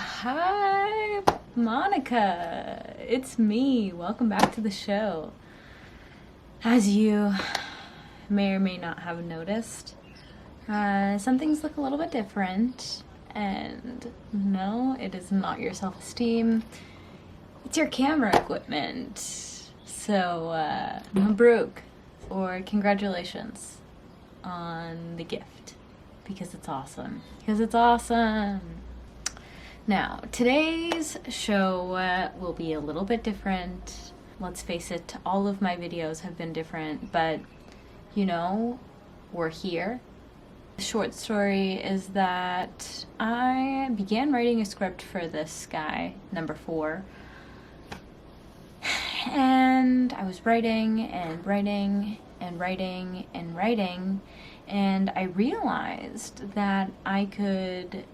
Hi, Monica. It's me. Welcome back to the show. As you may or may not have noticed, some things look a little bit different. And no, it is not your self-esteem. It's your camera equipment. So, Mabruk, or congratulations on the gift. Because it's awesome. Now, today's show will be a little bit different. Let's face it, all of my videos have been different, but you know, we're here. The short story is that I began writing a script for this guy, number 4. And I was writing, and I realized that I could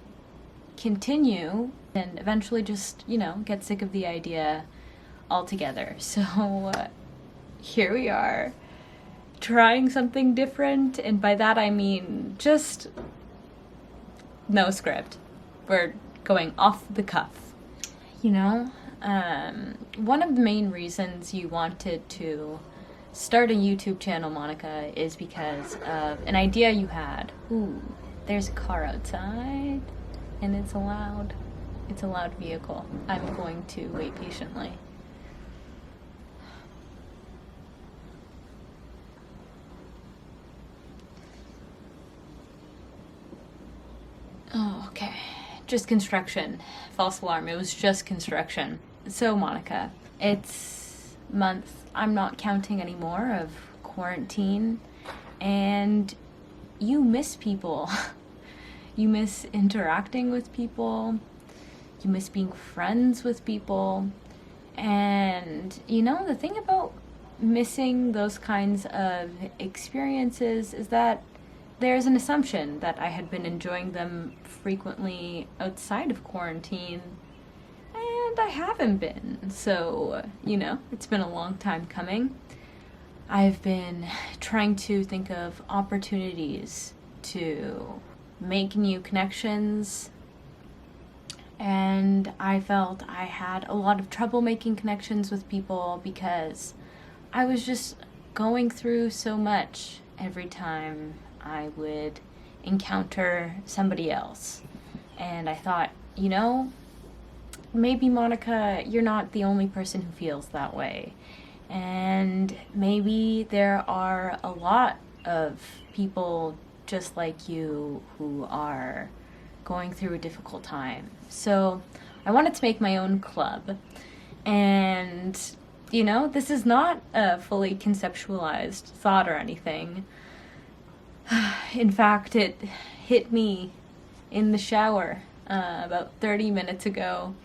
continue and eventually just, get sick of the idea altogether. So here we are, trying something different, and by that I mean just no script. We're going off the cuff. One of the main reasons you wanted to start a YouTube channel, Monica, is because of an idea you had. Ooh, there's a car outside, and it's a loud vehicle. I'm going to wait patiently. Oh, okay. Just construction. False alarm. It was just construction. So, Monica, it's month, I'm not counting anymore, of quarantine, and you miss people. You miss interacting with people. You miss being friends with people. And, the thing about missing those kinds of experiences is that there's an assumption that I had been enjoying them frequently outside of quarantine, and I haven't been. So, it's been a long time coming. I've been trying to think of opportunities to make new connections, and I felt I had a lot of trouble making connections with people because I was just going through so much every time I would encounter somebody else. And I thought, maybe, Monica, you're not the only person who feels that way. And maybe there are a lot of people just like you who are going through a difficult time. So I wanted to make my own club. And, this is not a fully conceptualized thought or anything. In fact, it hit me in the shower about 30 minutes ago,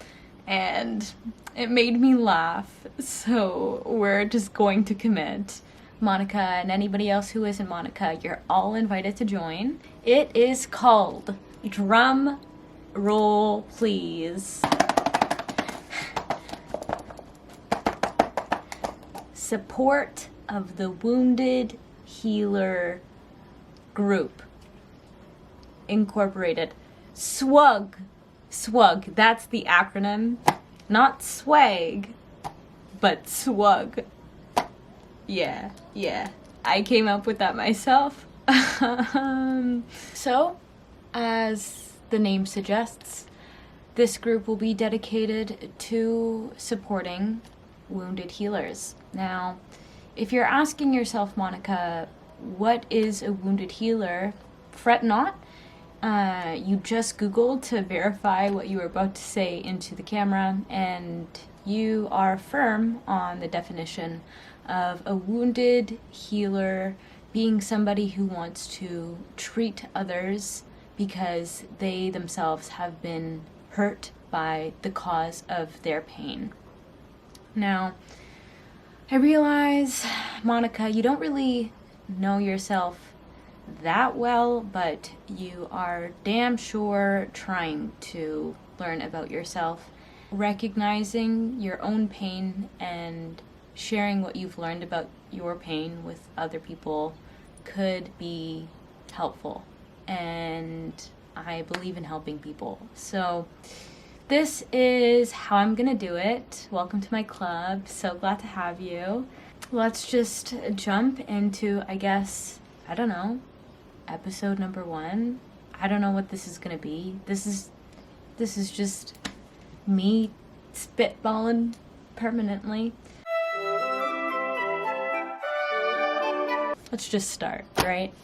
and it made me laugh. So we're just going to commit. Monica and anybody else who isn't Monica, you're all invited to join. It is called, drum roll please, Support of the Wounded Healer Group Incorporated. SWHG, that's the acronym. Not swag, but SWHG. Yeah, I came up with that myself. So, as the name suggests, this group will be dedicated to supporting wounded healers. Now, if you're asking yourself, Monica, what is a wounded healer? Fret not. You just Googled to verify what you were about to say into the camera, and you are firm on the definition of a wounded healer being somebody who wants to treat others because they themselves have been hurt by the cause of their pain. Now, I realize, Monica, you don't really know yourself that well, but you are damn sure trying to learn about yourself. Recognizing your own pain and sharing what you've learned about your pain with other people could be helpful. And I believe in helping people. So this is how I'm gonna do it. Welcome to my club. So glad to have you. Let's just jump into, I guess, I don't know, episode number 1. I don't know what this is gonna be. This is just me spitballing permanently. Let's just start, right?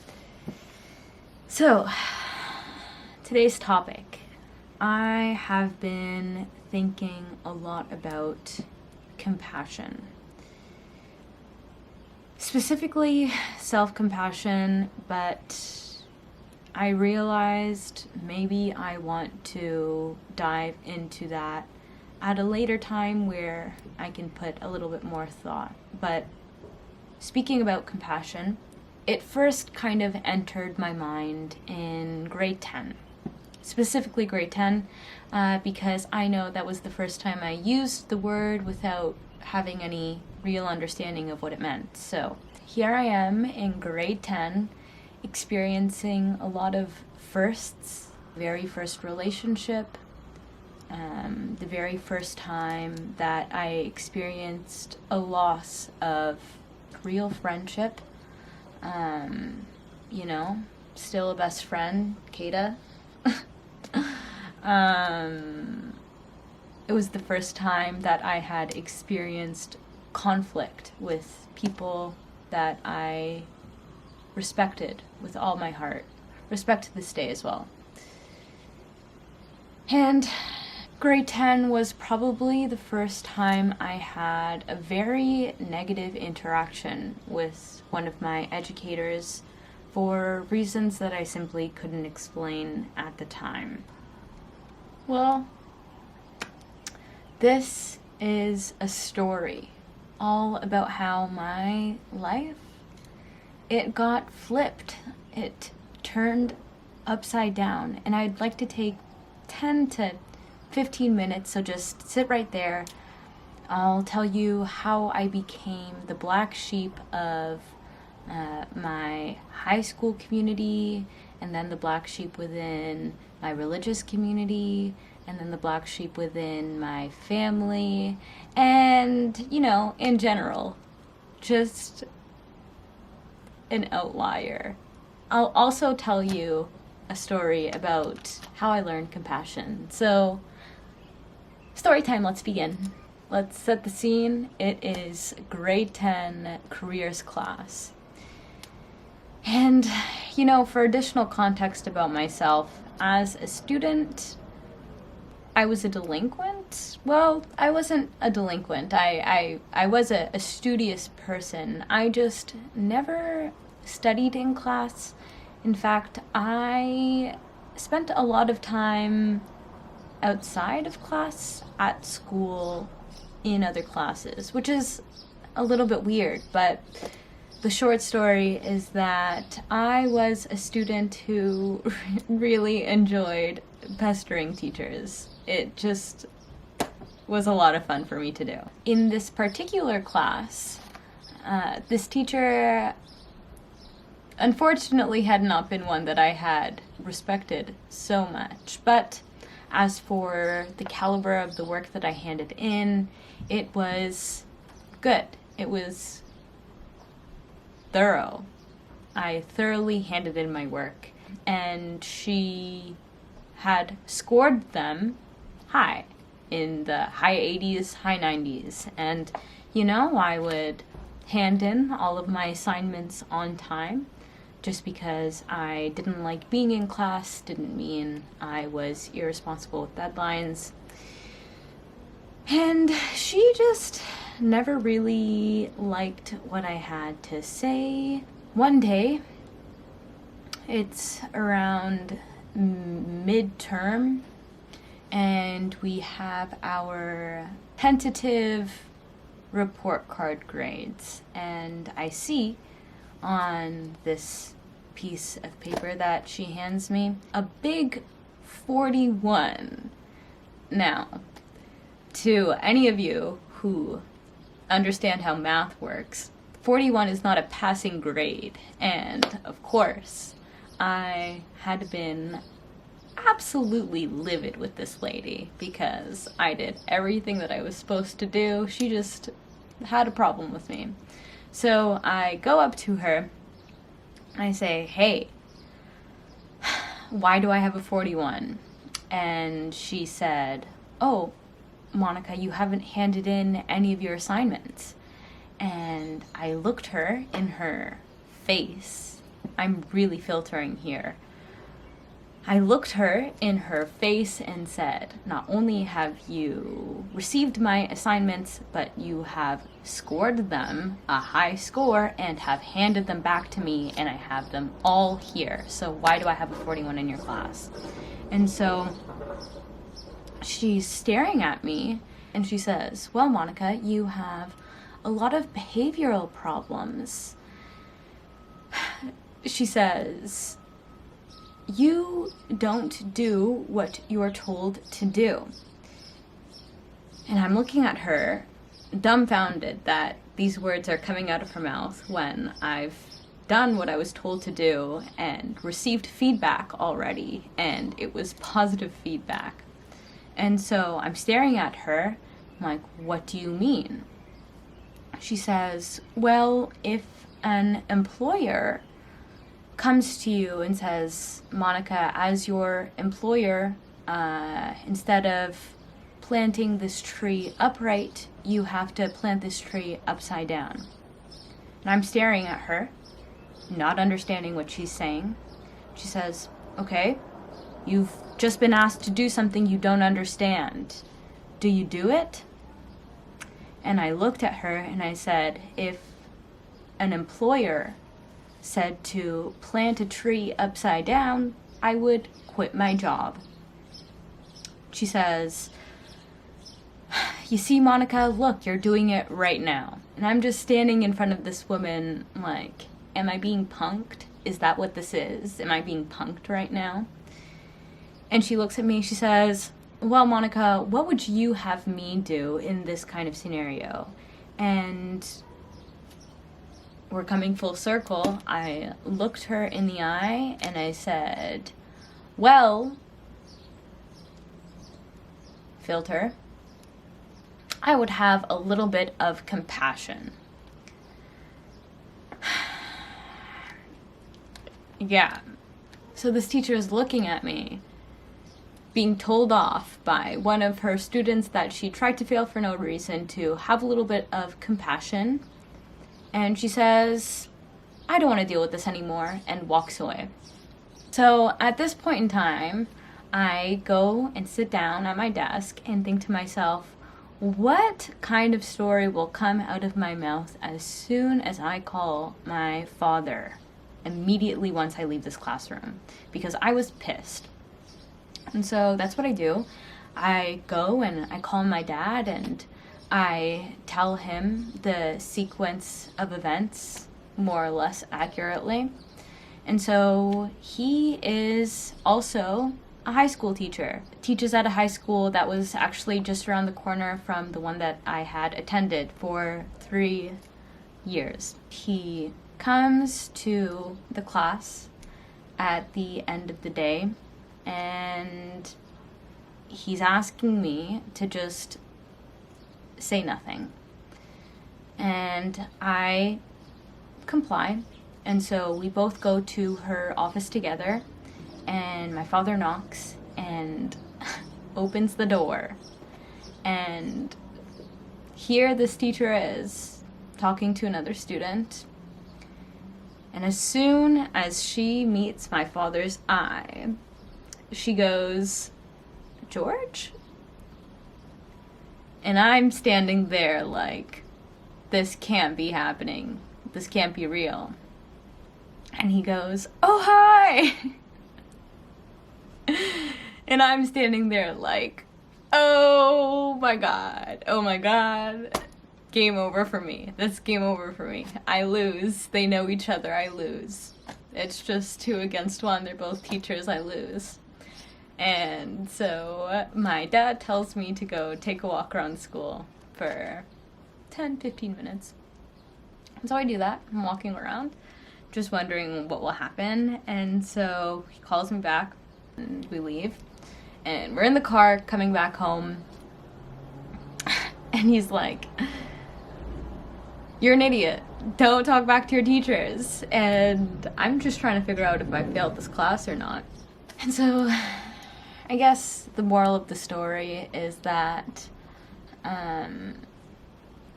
So, today's topic. I have been thinking a lot about compassion. Specifically, self-compassion, but I realized maybe I want to dive into that at a later time where I can put a little bit more thought. But speaking about compassion, it first kind of entered my mind in grade 10. Specifically grade 10, because I know that was the first time I used the word without having any real understanding of what it meant. So here I am in grade 10, experiencing a lot of firsts. Very first relationship, the very first time that I experienced a loss of real friendship. Still a best friend, Kata. It was the first time that I had experienced conflict with people that I respected with all my heart. Respect to this day as well. And grade 10 was probably the first time I had a very negative interaction with one of my educators for reasons that I simply couldn't explain at the time. Well, this is a story all about how my life, it got flipped. It turned upside down. And I'd like to take 10 to 15 minutes, so just sit right there. I'll tell you how I became the black sheep of my high school community, and then the black sheep within my religious community, and then the black sheep within my family, and, in general, just an outlier. I'll also tell you a story about how I learned compassion. So, story time, let's begin. Let's set the scene. It is grade 10 careers class. And, for additional context about myself, as a student, I was a delinquent. Well, I wasn't a delinquent. I was a studious person. I just never studied in class. In fact, I spent a lot of time outside of class, at school, in other classes, which is a little bit weird, but the short story is that I was a student who really enjoyed pestering teachers. It just was a lot of fun for me to do. In this particular class, this teacher unfortunately had not been one that I had respected so much, but as for the caliber of the work that I handed in, it was good. It was thorough. I thoroughly handed in my work, and she had scored them high, in the high 80s, high 90s, and I would hand in all of my assignments on time. Just because I didn't like being in class didn't mean I was irresponsible with deadlines. And she just never really liked what I had to say. One day, it's around midterm, and we have our tentative report card grades, and I see on this piece of paper that she hands me a big 41. Now, to any of you who understand how math works, 41 is not a passing grade, and of course I had been absolutely livid with this lady because I did everything that I was supposed to do. She just had a problem with me. So I go up to her. I say, hey, why do I have a 41? And she said, oh, Monica, you haven't handed in any of your assignments. And I looked her in her face. I'm really filtering here. I looked her in her face and said, not only have you received my assignments, but you have scored them a high score and have handed them back to me, and I have them all here. So why do I have a 41 in your class? And so she's staring at me and she says, well, Monica, you have a lot of behavioral problems. She says, you don't do what you're told to do. And I'm looking at her, dumbfounded that these words are coming out of her mouth when I've done what I was told to do and received feedback already, and it was positive feedback. And so I'm staring at her, I'm like, what do you mean? She says, well, if an employer comes to you and says, Monica, as your employer, instead of planting this tree upright, you have to plant this tree upside down. And I'm staring at her, not understanding what she's saying. She says, okay, you've just been asked to do something you don't understand. Do you do it? And I looked at her and I said, if an employer said to plant a tree upside down, I would quit my job. She says, you see, Monica, look, you're doing it right now. And I'm just standing in front of this woman like, am I being punked? Is that what this is? Am I being punked right now? And she looks at me, she says, well, Monica, what would you have me do in this kind of scenario? And we're coming full circle. I looked her in the eye and I said, well, filter, I would have a little bit of compassion. Yeah. So this teacher is looking at me, being told off by one of her students that she tried to fail for no reason to have a little bit of compassion. And she says, I don't want to deal with this anymore, and walks away. So at this point in time, I go and sit down at my desk and think to myself, what kind of story will come out of my mouth as soon as I call my father immediately once I leave this classroom? Because I was pissed. And so that's what I do. I go and I call my dad and I tell him the sequence of events more or less accurately. And so he is also a high school teacher. Teaches at a high school that was actually just around the corner from the one that I had attended for 3 years. He comes to the class at the end of the day and he's asking me to just say nothing. And I comply. And so we both go to her office together, and my father knocks and opens the door. And here this teacher is talking to another student. And as soon as she meets my father's eye, she goes, George? And I'm standing there like, this can't be happening. This can't be real. And he goes, oh, hi! And I'm standing there like, oh my god. Game over for me. That's game over for me. I lose. They know each other. I lose. It's just 2 against 1. They're both teachers. I lose. And so my dad tells me to go take a walk around school for 10-15 minutes. And so I do that. I'm walking around, just wondering what will happen. And so he calls me back And we leave, and we're in the car coming back home, and he's like, "You're an idiot. Don't talk back to your teachers." And I'm just trying to figure out if I failed this class or not. And so I guess the moral of the story is that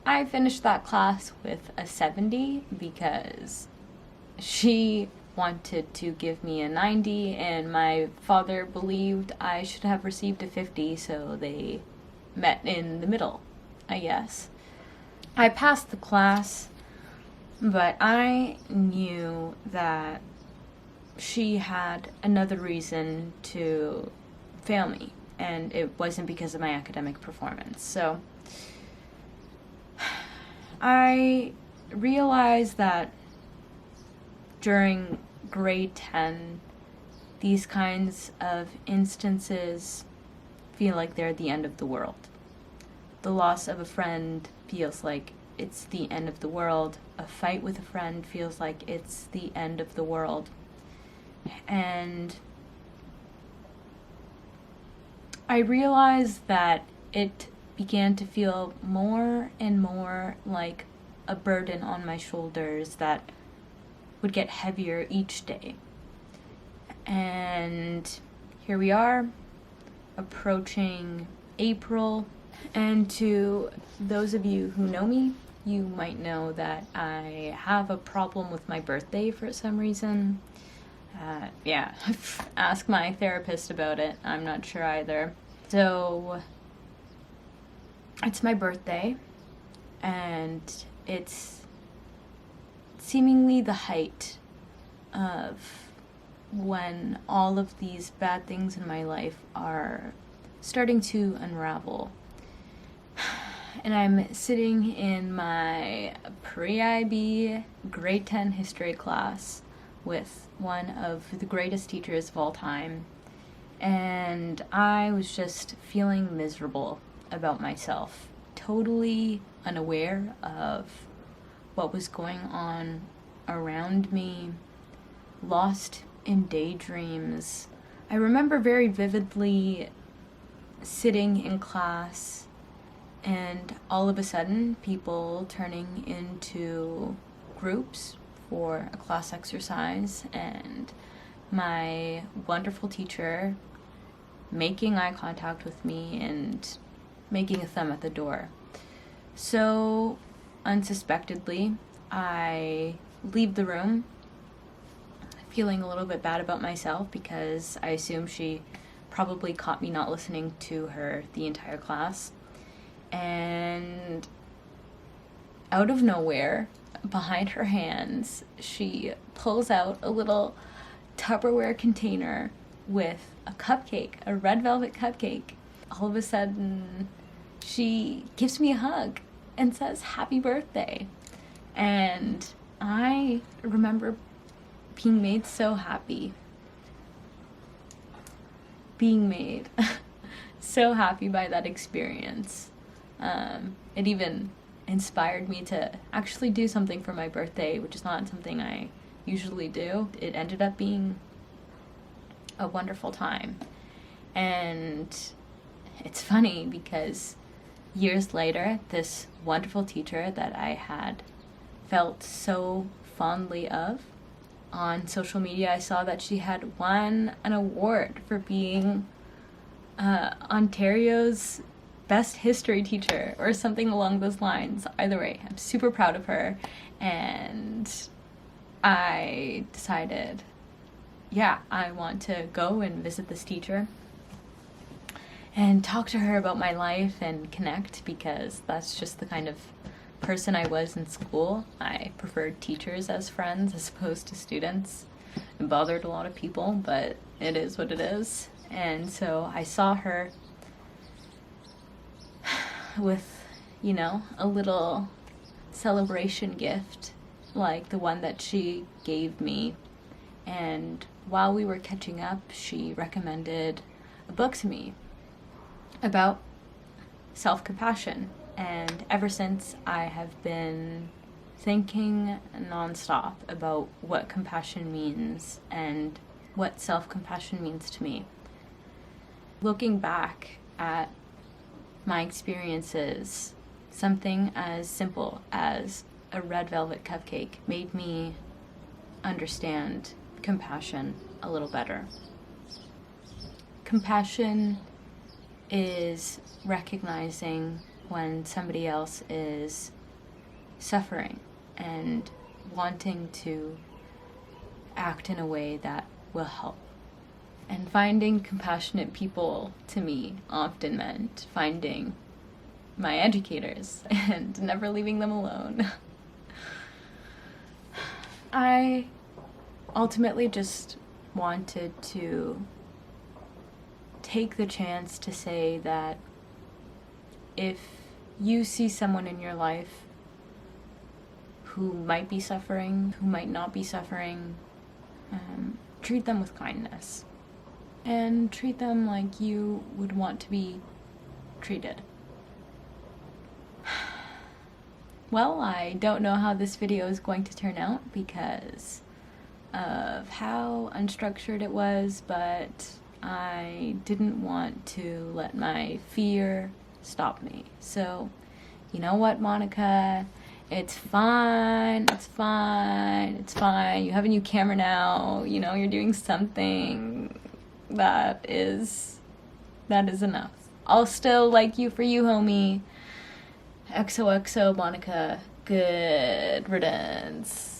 I finished that class with a 70 because she wanted to give me a 90 and my father believed I should have received a 50, so they met in the middle, I guess. I passed the class, but I knew that she had another reason to fail me, and it wasn't because of my academic performance. So I realized that during grade 10, these kinds of instances feel like they're the end of the world. The loss of a friend feels like it's the end of the world. A fight with a friend feels like it's the end of the world. And I realized that it began to feel more and more like a burden on my shoulders that would get heavier each day. And here we are, approaching April. And to those of you who know me, you might know that I have a problem with my birthday for some reason. Yeah, ask my therapist about it. I'm not sure either. So it's my birthday, and it's seemingly the height of when all of these bad things in my life are starting to unravel. And I'm sitting in my pre-IB grade 10 history class with one of the greatest teachers of all time, and I was just feeling miserable about myself, totally unaware of what was going on around me, lost in daydreams. I remember very vividly sitting in class and all of a sudden people turning into groups for a class exercise, and my wonderful teacher making eye contact with me and making a thumb at the door. So unsuspectedly, I leave the room feeling a little bit bad about myself because I assume she probably caught me not listening to her the entire class. And out of nowhere, behind her hands, she pulls out a little Tupperware container with a cupcake, a red velvet cupcake. All of a sudden, she gives me a hug and says, "Happy birthday." And I remember being made so happy. Being made so happy by that experience. It even inspired me to actually do something for my birthday, which is not something I usually do. It ended up being a wonderful time. And it's funny because years later, this wonderful teacher that I had felt so fondly of, on social media I saw that she had won an award for being Ontario's best history teacher or something along those lines. Either way, I'm super proud of her, and I decided, yeah, I want to go and visit this teacher and talk to her about my life and connect, because that's just the kind of person I was in school. I preferred teachers as friends as opposed to students. It bothered a lot of people, but it is what it is. And so I saw her with, you know, a little celebration gift like the one that she gave me. And while we were catching up, she recommended a book to me about self-compassion. And ever since, I have been thinking nonstop about what compassion means and what self-compassion means to me. Looking back at my experiences, something as simple as a red velvet cupcake made me understand compassion a little better. Compassion is recognizing when somebody else is suffering and wanting to act in a way that will help. And finding compassionate people, to me, often meant finding my educators and never leaving them alone. I ultimately just wanted to take the chance to say that if you see someone in your life who might be suffering, who might not be suffering, treat them with kindness. And treat them like you would want to be treated. Well, I don't know how this video is going to turn out because of how unstructured it was, but I didn't want to let my fear stop me. So, you know what, Monica? It's fine, it's fine, it's fine. You have a new camera now, you know, you're doing something. That is enough. I'll still like you for you, homie. XOXO, Monica. Good riddance.